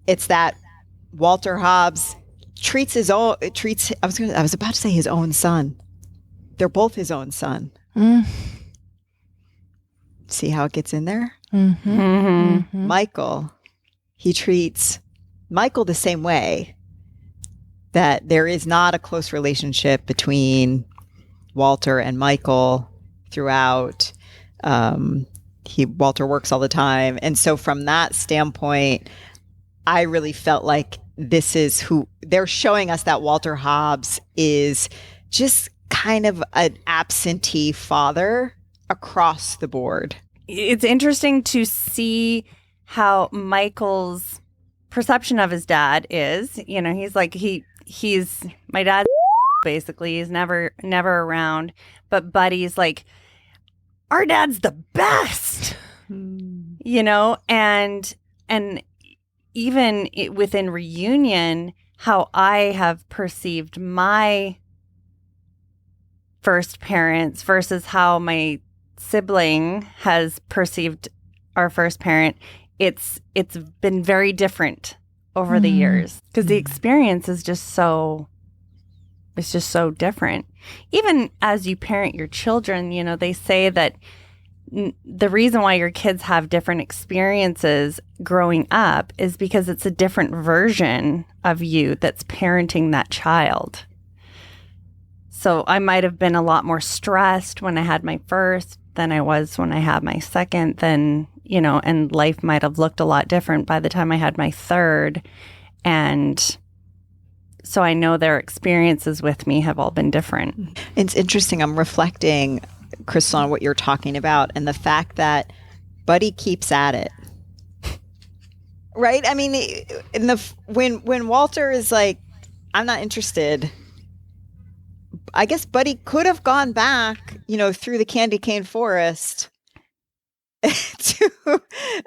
It's that Walter Hobbs treats I was about to say his own son. They're both his own son. Mm. See how it gets in there? Mm-hmm. Mm-hmm. Michael, he treats Michael the same way. That there is not a close relationship between Walter and Michael throughout. Walter works all the time. And so from that standpoint, I really felt like this is who they're showing us, that Walter Hobbs is just kind of an absentee father across the board. It's interesting to see how Michael's perception of his dad is. He's like, he's my dad, basically. He's never around. But Buddy's like, our dad's the best, and even within Reunion, how I have perceived my first parents versus how my sibling has perceived our first parent, it's been very different over the years, because the experience is just so different. Even as you parent your children, they say that the reason why your kids have different experiences growing up is because it's a different version of you that's parenting that child. So I might have been a lot more stressed when I had my first than I was when I had my second, and life might have looked a lot different by the time I had my third. And so I know their experiences with me have all been different. It's interesting. I'm reflecting, Kristal, on what you're talking about and the fact that Buddy keeps at it. Right? I mean, when Walter is like, I'm not interested, I guess Buddy could have gone back, through the candy cane forest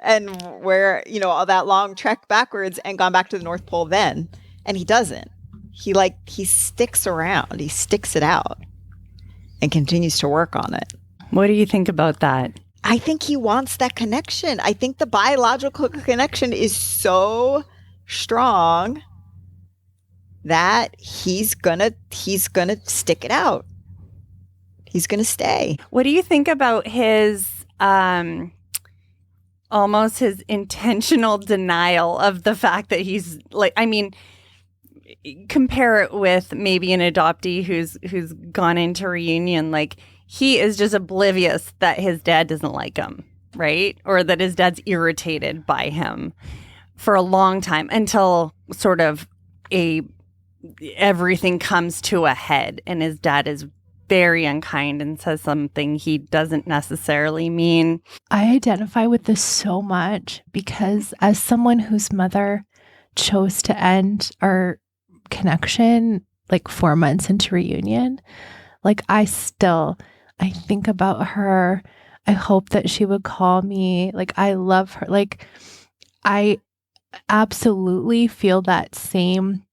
and where, all that long trek backwards and gone back to the North Pole then. And he doesn't. He sticks around. He sticks it out and continues to work on it. What do you think about that? I think he wants that connection. I think the biological connection is so strong that he's gonna stick it out. He's gonna stay. What do you think about his almost his intentional denial of the fact that he's like, I mean, compare it with maybe an adoptee who's gone into reunion, like he is just oblivious that his dad doesn't like him, right? Or that his dad's irritated by him for a long time until sort of everything comes to a head and his dad is very unkind and says something he doesn't necessarily mean. I identify with this so much because as someone whose mother chose to end our connection like 4 months into reunion, like I think about her. I hope that she would call me. Like I love her. Like I absolutely feel that same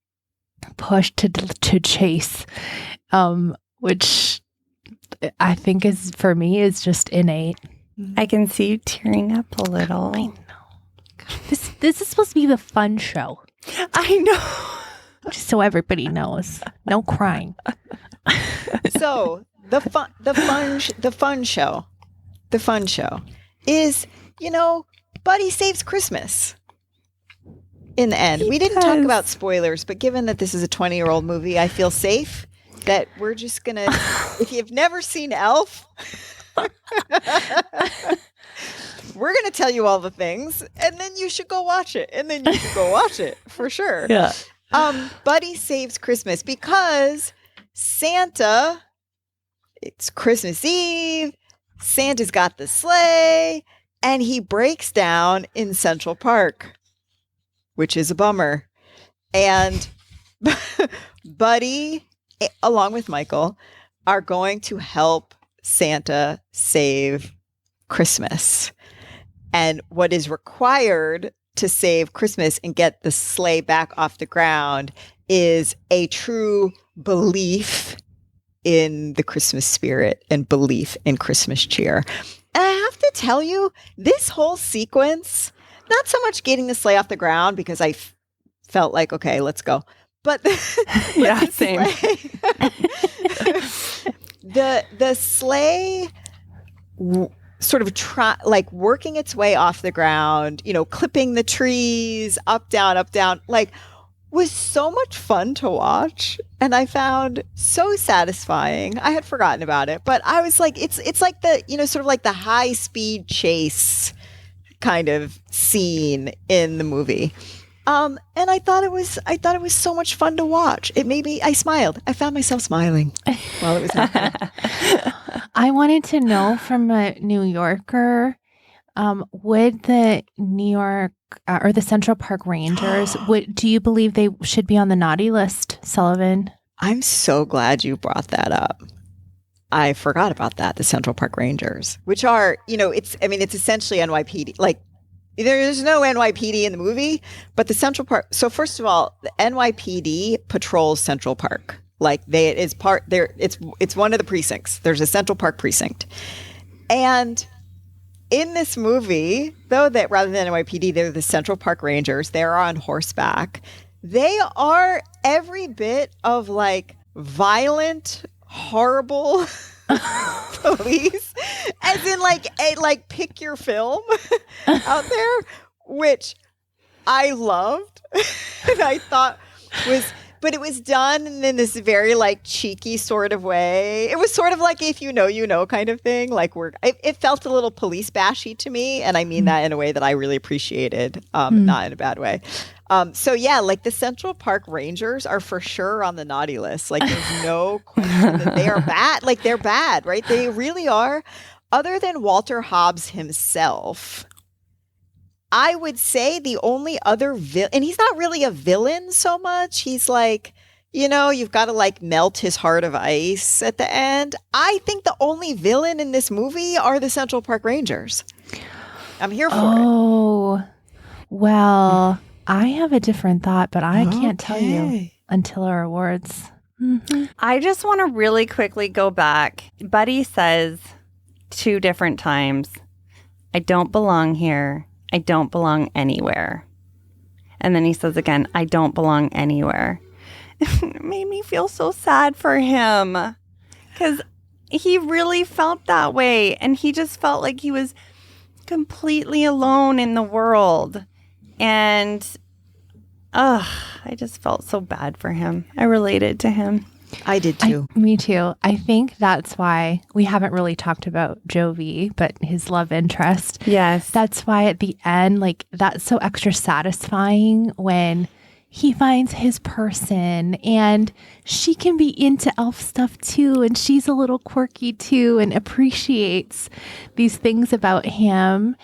push to chase, which I think is, for me, is just innate. I can see you tearing up a little. I know. This is supposed to be the fun show. I know. Just so everybody knows. No crying. So the fun show is, Buddy Saves Christmas. In the end, we didn't talk about spoilers, but given that this is a 20-year-old movie, I feel safe that we're just gonna. If you've never seen Elf, we're gonna tell you all the things, and then you should go watch it, for sure. Yeah. Buddy Saves Christmas because Santa. It's Christmas Eve. Santa's got the sleigh, and he breaks down in Central Park, which is a bummer. And Buddy, along with Michael, are going to help Santa save Christmas. And what is required to save Christmas and get the sleigh back off the ground is a true belief in the Christmas spirit and belief in Christmas cheer. And I have to tell you, this whole sequence, not so much getting the sleigh off the ground because I felt like, okay, let's go. But yeah, same. The sleigh sort of working its way off the ground, clipping the trees up, down, like was so much fun to watch. And I found so satisfying. I had forgotten about it, but I was like, it's like the, sort of like the high speed chase kind of scene in the movie. And I thought it was so much fun to watch. I smiled. I found myself smiling while it was happening. I wanted to know from a New Yorker, would the New York or the Central Park Rangers, do you believe they should be on the naughty list, Sullivan? I'm so glad you brought that up. I forgot about that. The Central Park Rangers, which are, it's essentially NYPD. Like, there's no NYPD in the movie, but the Central Park. So first of all, the NYPD patrols Central Park. Like it's one of the precincts. There's a Central Park precinct. And in this movie, though, that rather than NYPD, they're the Central Park Rangers. They're on horseback. They are every bit of like violent, horrible police, as in like pick your film out there, which I loved and I thought but it was done in this very like cheeky sort of way. It was sort of like if you know kind of thing. Like it felt a little police bashy to me, and I mean that in a way that I really appreciated, not in a bad way. So yeah, like the Central Park Rangers are for sure on the naughty list. Like there's no question that they are bad. Like they're bad, right? They really are. Other than Walter Hobbs himself, I would say the only other and he's not really a villain so much. He's like, you've got to like melt his heart of ice at the end. I think the only villain in this movie are the Central Park Rangers. I'm here for it. Oh, well, I have a different thought, but I can't tell you until our awards. Mm-hmm. I just want to really quickly go back. Buddy says 2 different times, I don't belong here. I don't belong anywhere. And then he says again, I don't belong anywhere. It made me feel so sad for him because he really felt that way. And he just felt like he was completely alone in the world. And I just felt so bad for him. I related to him. I did too. Me too. I think that's why we haven't really talked about Jovi, but his love interest. Yes. That's why at the end, like, that's so extra satisfying when he finds his person and she can be into elf stuff too. And she's a little quirky too and appreciates these things about him.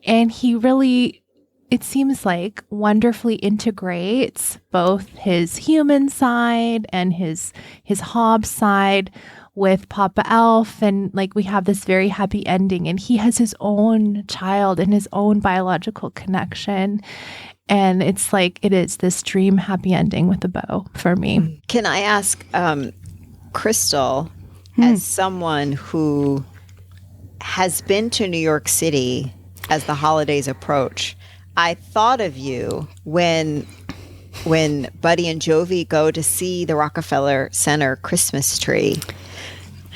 And he really, it seems like, wonderfully integrates both his human side and his hob side with Papa Elf. And like, we have this very happy ending, and he has his own child and his own biological connection. And it's like, it is this dream happy ending with a bow for me. Can I ask Kristal, as someone who has been to New York City as the holidays approach, I thought of you when Buddy and Jovi go to see the Rockefeller Center Christmas tree,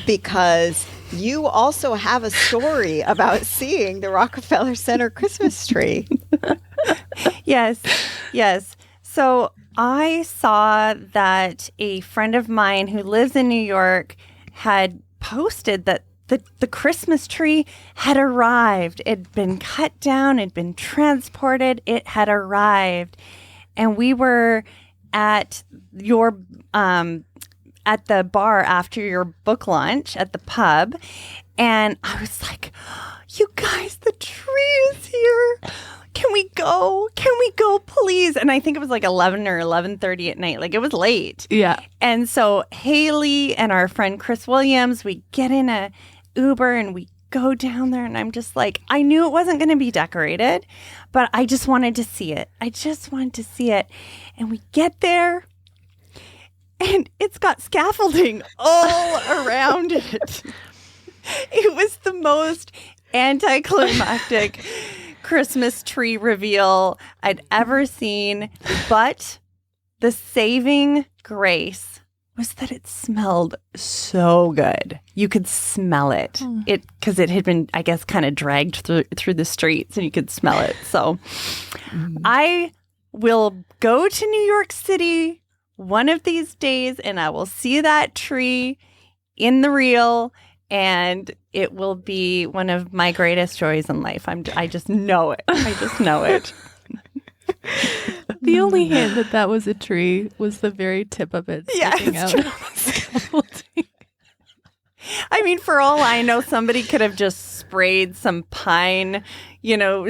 because you also have a story about seeing the Rockefeller Center Christmas tree. Yes. So I saw that a friend of mine who lives in New York had posted that the Christmas tree had arrived. It'd been cut down, it'd been transported, it had arrived. And we were at your at the bar after your book launch at the pub, and I was like, "You guys, the tree is here. Can we go? Can we go, please?" And I think it was like 11 or 11:30 at night. Like, it was late. Yeah. And so Haley and our friend Chris Williams, we get in a Uber and we go down there, and I'm just like, I knew it wasn't going to be decorated, but I just wanted to see it. And we get there, and it's got scaffolding all around it. It was the most anticlimactic Christmas tree reveal I'd ever seen, but the saving grace was that it smelled so good. You could smell it. Because it had been, I guess, kind of dragged through the streets, and you could smell it. So I will go to New York City one of these days, and I will see that tree in the real, and it will be one of my greatest joys in life. I just know it. I just know it. The only hint that was a tree was the very tip of it sticking out. I mean, for all I know, somebody could have just sprayed some pine,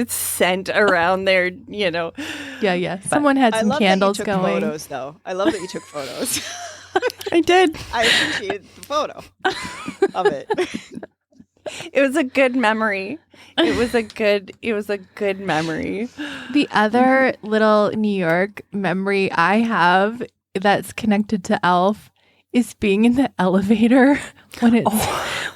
scent around there, Yeah. Someone had some candles going. I love that you took photos, though. I love that you took photos. I did. I appreciated the photo of it. It was a good memory. It was a good memory. The other little New York memory I have that's connected to Elf is being in the elevator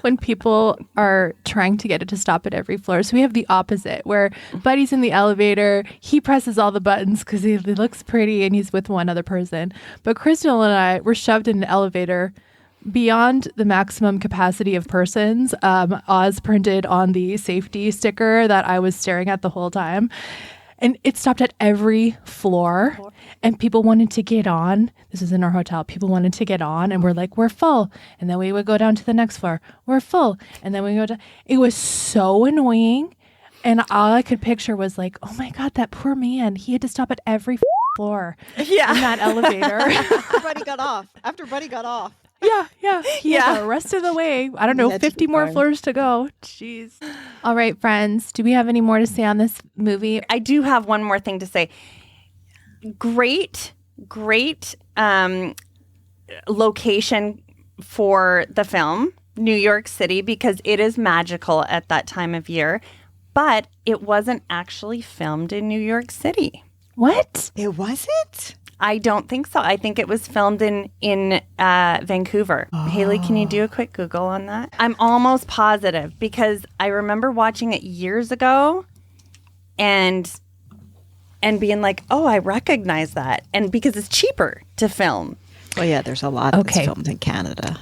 when people are trying to get it to stop at every floor. So we have the opposite, where Buddy's in the elevator. He presses all the buttons because he looks pretty and he's with one other person. But Kristal and I were shoved in an elevator beyond the maximum capacity of persons, Oz printed on the safety sticker that I was staring at the whole time. And it stopped at every floor, and people wanted to get on. This is in our hotel. People wanted to get on, and we're like, we're full. And then we would go down to the next floor. We're full. And then we go down. It was so annoying. And all I could picture was like, oh my God, that poor man. He had to stop at every floor in that elevator. After Buddy got off. Yeah. He had the rest of the way. I don't know, 50 more floors to go. Jeez. All right, friends. Do we have any more to say on this movie? I do have one more thing to say. Great location for the film, New York City, because it is magical at that time of year. But it wasn't actually filmed in New York City. What? It wasn't? I don't think so. I think it was filmed in Vancouver. Oh. Haley, can you do a quick Google on that? I'm almost positive because I remember watching it years ago and being like, oh, I recognize that. And because it's cheaper to film. Well, yeah, there's a lot that's filmed in Canada.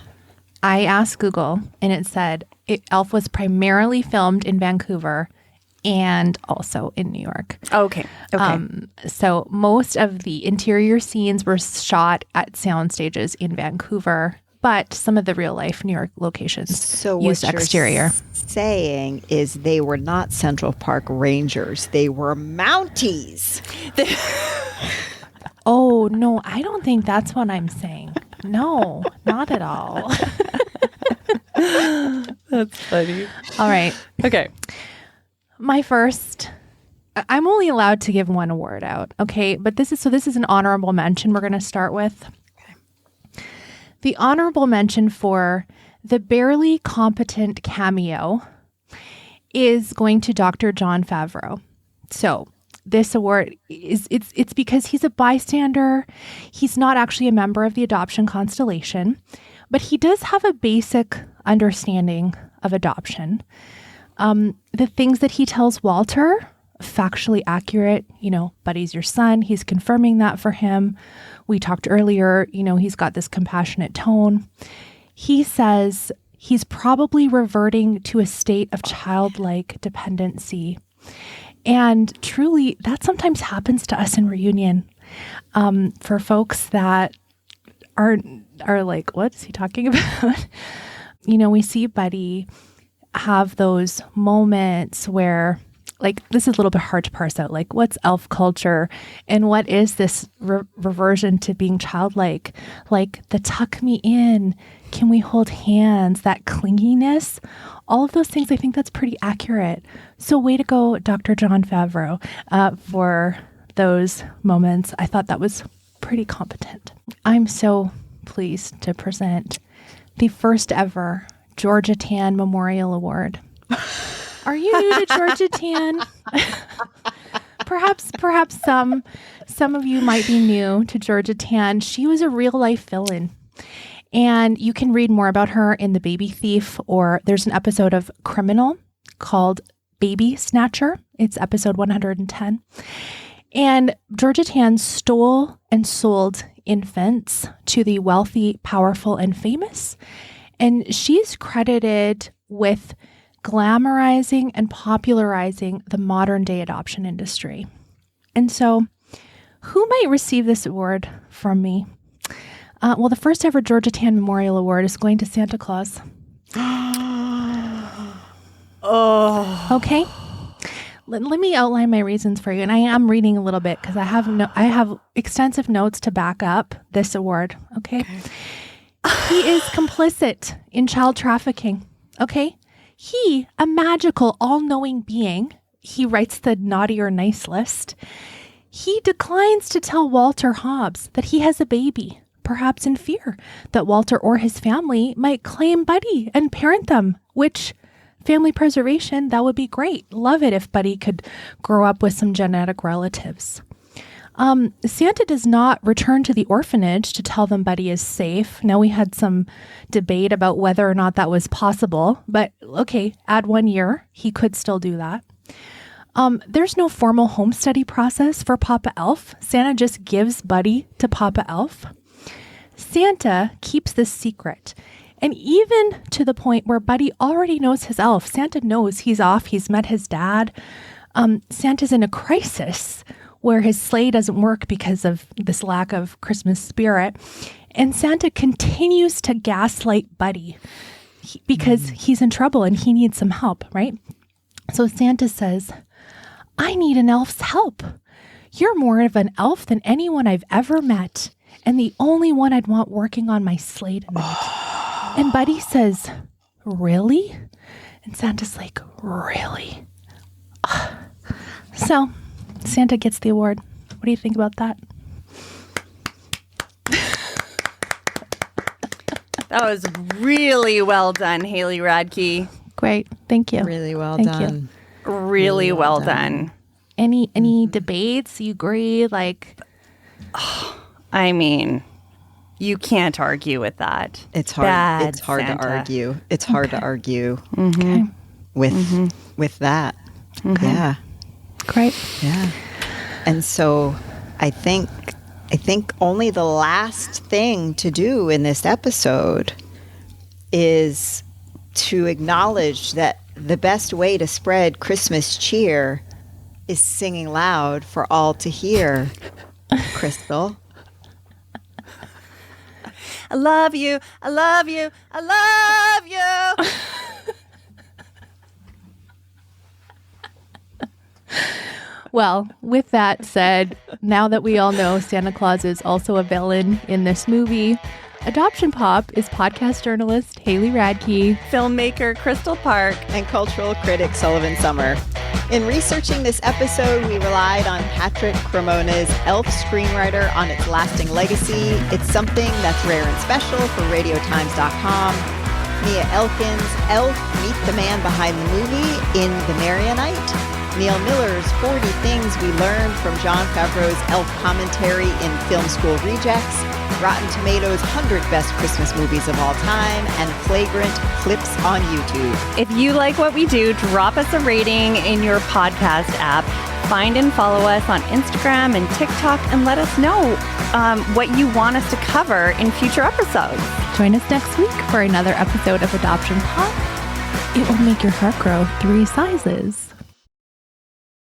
I asked Google and it said Elf was primarily filmed in Vancouver and also in New York. Okay. So most of the interior scenes were shot at sound stages in Vancouver, but some of the real life New York locations used exterior. Saying is they were not Central Park Rangers. They were Mounties. Oh, no, I don't think that's what I'm saying. No, not at all. That's funny. All right. Okay. I'm only allowed to give one award out. Okay. But this is an honorable mention we're going to start with. Okay. The honorable mention for the barely competent cameo is going to Dr. Jon Favreau. So this award it's because he's a bystander. He's not actually a member of the adoption constellation, but he does have a basic understanding of adoption. The things that he tells Walter, factually accurate. Buddy's your son. He's confirming that for him. We talked earlier, he's got this compassionate tone. He says he's probably reverting to a state of childlike dependency. And truly, that sometimes happens to us in reunion. For folks that are like, what is he talking about? We see Buddy have those moments where, like, this is a little bit hard to parse out. Like, what's elf culture and what is this reversion to being childlike? Like the tuck me in, can we hold hands, that clinginess, all of those things. I think that's pretty accurate. So way to go, Dr. Jon Favreau, for those moments. I thought that was pretty competent. I'm so pleased to present the first ever Georgia Tan Memorial Award. Are you new to Georgia Tan? Perhaps some of you might be new to Georgia Tan. She was a real life villain. And you can read more about her in The Baby Thief, or there's an episode of Criminal called Baby Snatcher. It's episode 110. And Georgia Tan stole and sold infants to the wealthy, powerful, and famous. And she's credited with glamorizing and popularizing the modern day adoption industry. And so who might receive this award from me? Well, the first ever Georgia Tan Memorial Award is going to Santa Claus. Oh. Okay. Let me outline my reasons for you. And I am reading a little bit because I have extensive notes to back up this award. Okay. He is complicit in child trafficking. Okay. He, a magical, all-knowing being, he writes the naughty or nice list. He declines to tell Walter Hobbs that he has a baby, perhaps in fear that Walter or his family might claim Buddy and parent them, which family preservation, that would be great. Love it if Buddy could grow up with some genetic relatives. Santa does not return to the orphanage to tell them Buddy is safe. Now, we had some debate about whether or not that was possible, but okay, add 1 year, he could still do that. There's no formal home study process for Papa Elf. Santa just gives Buddy to Papa Elf. Santa keeps this secret. And even to the point where Buddy already knows his elf. Santa knows he's off. He's met his dad. Santa's in a crisis where his sleigh doesn't work because of this lack of Christmas spirit. And Santa continues to gaslight Buddy because he's in trouble and he needs some help, right? So Santa says, I need an elf's help. You're more of an elf than anyone I've ever met, and the only one I'd want working on my sleigh tonight. And Buddy says, really? And Santa's like, really? So Santa gets the award. What do you think about that? That was really well done, Haley Radke. Great. Thank you. Really well Thank done. you. Really well done. Any debates? You agree? Like, I mean, you can't argue with that. It's hard. Bad It's hard Santa. to argue. It's hard to argue okay. with that. Yeah. Great. Yeah. And so I think only the last thing to do in this episode is to acknowledge that the best way to spread Christmas cheer is singing loud for all to hear. Kristal. I love you. I love you. I love you. Well, with that said, now that we all know Santa Claus is also a villain in this movie, Adoption Pop is podcast journalist Haley Radke, Filmmaker Kristal Parke, and cultural critic Sullivan Summer. In researching this episode, we relied on Patrick Cremona's Elf screenwriter on its lasting legacy. It's something that's rare and special for RadioTimes.com. Mia Elkin's Elf, Meet the Man Behind the Movie in The Marionite. Neil Miller's 40 Things We Learned from Jon Favreau's Elf commentary in Film School Rejects. Rotten Tomatoes' 100 Best Christmas Movies of All Time, and flagrant clips on YouTube. If you like what we do, drop us a rating in your podcast app. Find and follow us on Instagram and TikTok, and let us know what you want us to cover in future episodes. Join us next week for another episode of Adoption Pop. It will make your heart grow 3 sizes.